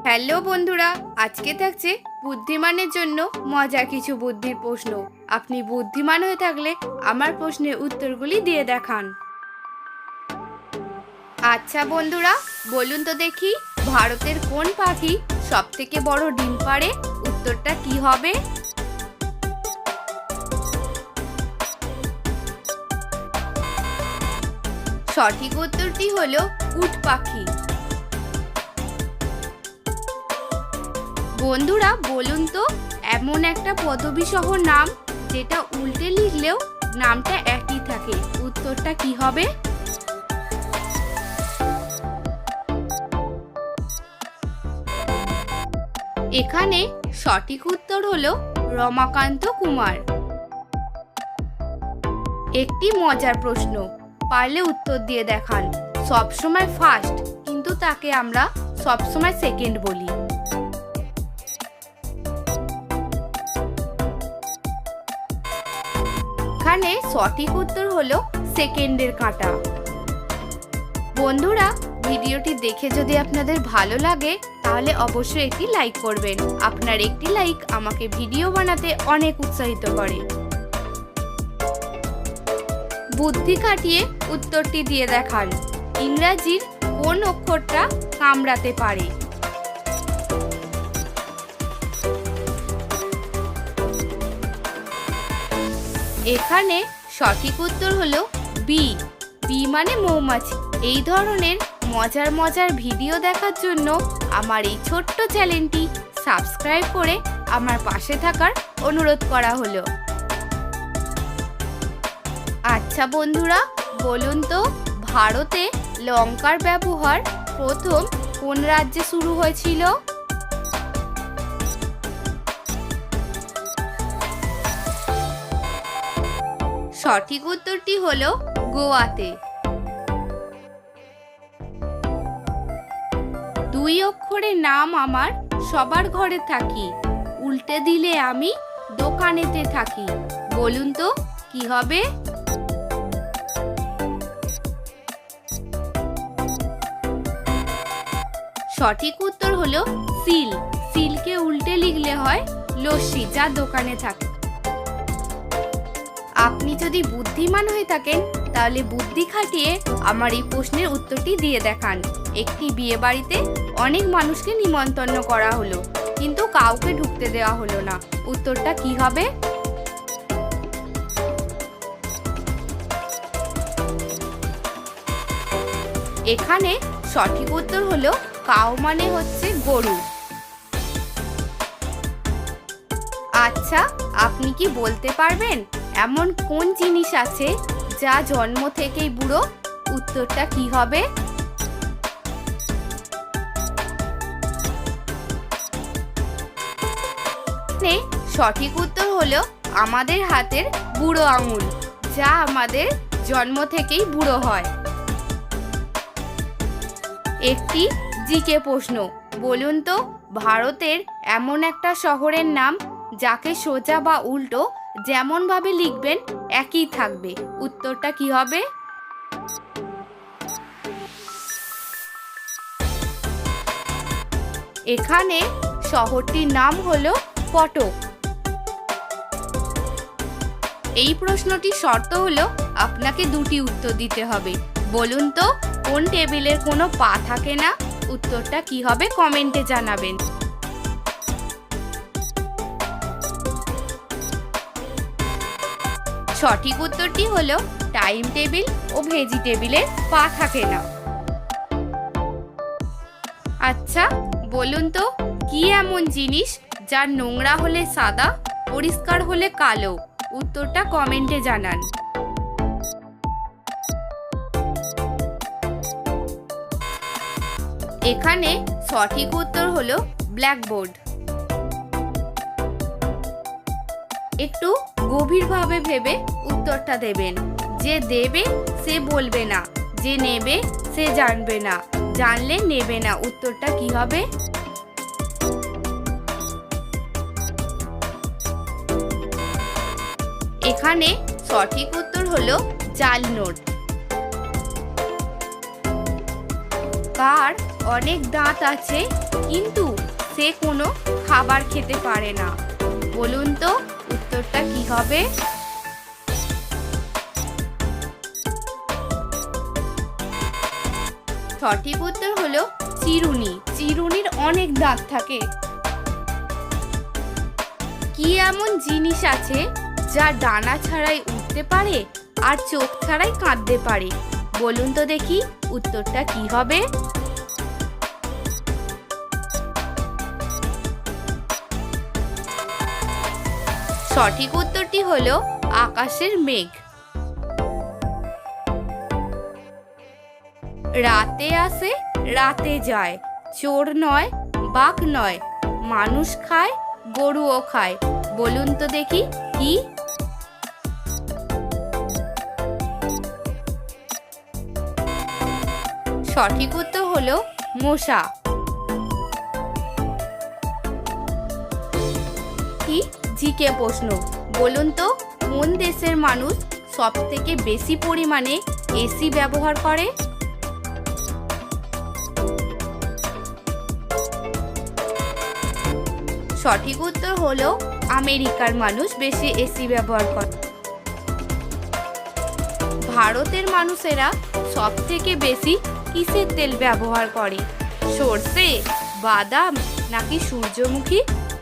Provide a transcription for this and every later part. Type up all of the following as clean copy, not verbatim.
Hello বন্ধুরা, আজকে থাকছে বুদ্ধিমানের জন্য মজার কিছু বুদ্ধির প্রশ্ন। আপনি বুদ্ধিমান হয়ে থাকলে আমার প্রশ্নের উত্তরগুলি দিয়ে দেখান। আচ্ছা বন্ধুরা, বলুন তো দেখি, ভারতের কোন পাখি সবথেকে বড় ডিম পাড়ে? উত্তরটা কি হবে? সঠিক উত্তরটি হলো উট পাখি। বন্ধুরা বলুন তো, এমন একটা পদবী সহ নাম যেটা উল্টে লিখলেও নামটা একই থাকে, উত্তরটা কি হবে? এখানে সঠিক উত্তর হলো রমাকান্ত কুমার। একটি মজার প্রশ্ন, পারলে উত্তর দিয়ে দেখান। সবসময় ফার্স্ট, কিন্তু তাকে আমরা সবসময় সেকেন্ড বলি। এখানে সঠিক উত্তর হলো সেকেন্ডের কাঁটা। বন্ধুরা, ভিডিওটি দেখে যদি আপনাদের ভালো লাগে তাহলে অবশ্যই একটি লাইক করবেন। আপনার একটি লাইক আমাকে ভিডিও বানাতে অনেক উৎসাহিত করে। বুদ্ধি খাটিয়ে উত্তরটি দিয়ে দেখান। ইংরাজির কোন অক্ষরটা কামড়াতে পারে? এখানে সঠিক উত্তর হলো বি। বি মানে মৌমাছি। এই ধরনের মজার মজার ভিডিও দেখার জন্য আমার এই ছোট্ট চ্যানেলটি সাবস্ক্রাইব করে আমার পাশে থাকার অনুরোধ করা হলো। আচ্ছা বন্ধুরা, বলুন তো, ভারতে লঙ্কার ব্যবহার প্রথম কোন রাজ্যে শুরু হয়েছিল? সঠিক উত্তরটি হলো গোয়াতে। দুই অক্ষরের নাম আমার সবার ঘরে থাকি, উল্টে দিলে আমি দোকানেতে থাকি। বলুন তো কি হবে? সঠিক উত্তর হলো সিল। সিলকে উল্টে লিখলে হয় লস্যি, যা দোকানে থাকে। আপনি যদি বুদ্ধিমান হয়ে থাকেন তাহলে বুদ্ধি খাটিয়ে আমার এই প্রশ্নের উত্তরটি দিয়ে দেখান। একটি বিয়ে বাড়িতে অনেক মানুষকে নিমন্ত্রণ করা হলো, কিন্তু কাউকে ঢুকতে দেওয়া হলো না। উত্তরটা কি হবে? এখানে সঠিক উত্তর হলো কাউ মানে হচ্ছে গরু। আচ্ছা, আপনি কি বলতে পারবেন এমন কোন জিনিস আছে যা জন্ম থেকেই বুড়ো? উত্তরটা কি হবে? সঠিক উত্তর হলো আমাদের হাতের বুড়ো আঙুল, যা আমাদের জন্ম থেকেই বুড়ো হয়। একটি জিকে প্রশ্ন, বলুন তো, ভারতের এমন একটা শহরের নাম যাকে সোজা বা উল্টো যেমন ভাবে লিখবেন একই থাকবে। উত্তরটা কি হবে? এখানে শহরটির নাম হলো কটক। এই প্রশ্নটির শর্ত হলো আপনাকে দুটি উত্তর দিতে হবে। বলুন তো, কোন টেবিলের কোনো পা থাকে না? উত্তরটা কি হবে কমেন্টে জানাবেন। সঠিক উত্তরটি হলো টাইম টেবিল ও ভেজিটেবিলের পা থাকে না। আচ্ছা বলুন তো, কি এমন জিনিস যার নোংরা হলে সাদা, পরিষ্কার হলে কালো? উত্তরটা কমেন্টে জানান। এখানে সঠিক উত্তর হলো ব্ল্যাকবোর্ড। একটু গভীরভাবে ভেবে উত্তরটা দেবেন। যে দেবে সে বলবে না, যে নেবে সে জানবে না, জানলে নেবে না। উত্তরটা কি হবে? এখানে সঠিক উত্তর হলো জাল নোট। কার অনেক দাঁত আছে কিন্তু সে কোনো খাবার খেতে পারে না। বলুন তো উত্তরটা কি হবে? সঠিক উত্তর হলো চিরুনি। চিরুনির অনেক দাঁত থাকে। কি এমন জিনিস আছে যা ডানা ছাড়াই উঠতে পারে আর চোখ ছাড়াই কাঁদতে পারে? বলুন তো দেখি উত্তরটা কি হবে? সঠিক উত্তরটি হলো আকাশের মেঘ। রাতে আসে রাতে যায়, চোর নয় বাঘ নয়, মানুষ খায় গরুও খায়। বলুন তো দেখি কি? সঠিক উত্তর হলো মশা। কি জিকে প্রশ্ন, বলুন তো কোন দেশের মানুষ সব থেকে বেশি পরিমাণে এসি ব্যবহার করে? সঠিক উত্তর হলো আমেরিকার মানুষ বেশি এসি ব্যবহার করে। ভারতের মানুষেরা সব থেকে বেশি কিসের তেল ব্যবহার করে? সরষে, বাদাম নাকি সূর্যমুখী?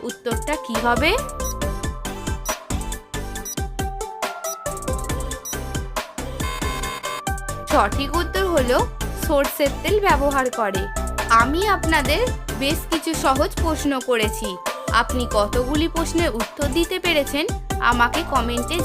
উত্তরটা কি হবে? সঠিক উত্তর হলো সরষের তেল ব্যবহার করে। আমি আপনাদের বেশ কিছু সহজ প্রশ্ন করেছি। আপনি কতগুলি প্রশ্নের উত্তর দিতে পেরেছেন আমাকে কমেন্টে